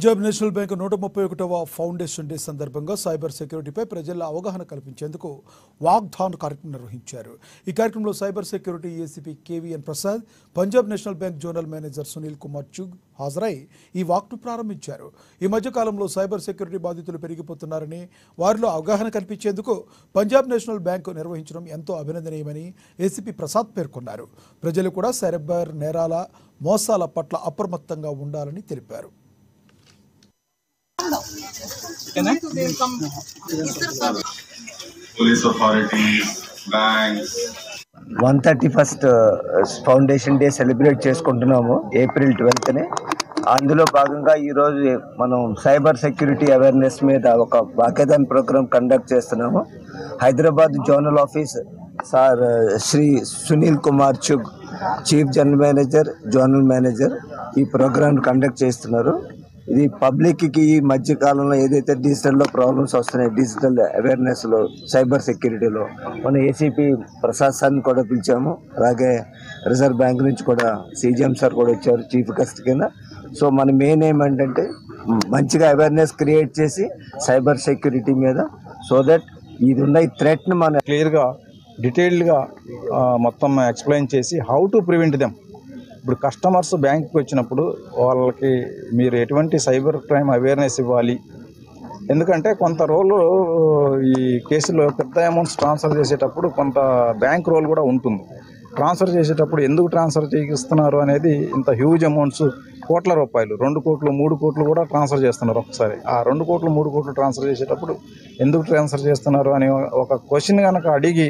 Punjab National Bank 131వ foundation day సందర్భంగా cyber సెక్యూరిటీపై ప్రజల అవగాహన కల్పించేందుకు వాగ్దాన్ కార్యక్రమం నిర్వహించారు. ఈ కార్యక్రమంలో cyber security ACP KVN Prasad, Punjab National Bank zonal manager Sunil Kumar Chugh హాజరై ఈ వాక్ను ప్రారంభించారు. ఈ మధ్య కాలంలో సైబర్ సెక్యూరిటీ బాధితులు పెరిగిపోతున్నారని, వారిలో అవగాహన కల్పించేందుకు పంజాబ్ నేషనల్ బ్యాంక్ నిర్వహించడం ఎంతో అభినందనీయమని ఏసీపీ ప్రసాద్ పేర్కొన్నారు. ప్రజలు కూడా సైబర్ నేరాల, మోసాల పట్ల అప్రమత్తంగా ఉండాలని తెలిపారు. Police authorities, banks. 131st foundation day celebrate చేసుకుంటున్నాము ఏప్రిల్ 12th. అందులో భాగంగా ఈరోజు మనం సైబర్ సెక్యూరిటీ అవేర్నెస్ మీద ఒక వాకేథాన్ ప్రోగ్రామ్ కండక్ట్ చేస్తున్నాము. Hyderabad zonal office sir Shri Sunil Kumar Chugh, chief general manager, zonal manager ఈ ప్రోగ్రామ్ కండక్ట్ చేస్తున్నారు. ఇది పబ్లిక్కి ఈ మధ్య కాలంలో ఏదైతే డిజిటల్లో ప్రాబ్లమ్స్ వస్తున్నాయి, డిజిటల్ అవేర్నెస్లో, సైబర్ సెక్యూరిటీలో మన ఏసీపీ ప్రసాద్ సార్ని కూడా పిలిచాము. అలాగే రిజర్వ్ బ్యాంక్ నుంచి కూడా సీజీఎం సార్ కూడా వచ్చారు చీఫ్ గెస్ట్ కింద. సో మన మెయిన్ ఏమంటే మంచిగా అవేర్నెస్ క్రియేట్ చేసి సైబర్ సెక్యూరిటీ మీద, సో దట్ ఇది ఉన్న ఈ థ్రెట్ని మనం క్లియర్గా డీటెయిల్డ్గా మొత్తం ఎక్స్ప్లెయిన్ చేసి హౌ టు ప్రివెంట్ దెమ్. ఇప్పుడు కస్టమర్స్ బ్యాంక్కి వచ్చినప్పుడు వాళ్ళకి మీరు ఎటువంటి సైబర్ క్రైమ్ అవేర్నెస్ ఇవ్వాలి. ఎందుకంటే కొంత రోలు ఈ కేసులో పెద్ద అమౌంట్స్ ట్రాన్స్ఫర్ చేసేటప్పుడు కొంత బ్యాంక్ రోల్ కూడా ఉంటుంది. ట్రాన్స్ఫర్ చేసేటప్పుడు ఎందుకు ట్రాన్స్ఫర్ చేయిస్తున్నారు అనేది, ఇంత హ్యూజ్ అమౌంట్స్, కోట్ల రూపాయలు, 2 కోట్లు 3 కోట్లు కూడా ట్రాన్స్ఫర్ చేస్తున్నారు ఒకసారి. ఆ 2 కోట్లు 3 కోట్లు ట్రాన్స్ఫర్ చేసేటప్పుడు ఎందుకు ట్రాన్స్ఫర్ చేస్తున్నారు అని ఒక క్వశ్చన్ కనుక అడిగి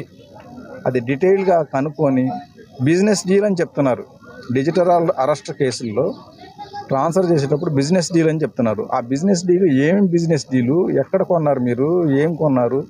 అది డీటెయిల్గా కనుక్కొని బిజినెస్ డీల్ అని చెప్తున్నారు. డిజిటల్ అరెస్ట్ కేసుల్లో ట్రాన్స్ఫర్ చేసేటప్పుడు బిజినెస్ డీల్ అని చెప్తున్నారు. ఆ బిజినెస్ డీలు ఏం బిజినెస్ డీలు, ఎక్కడ కొన్నారు, మీరు ఏం కొన్నారు,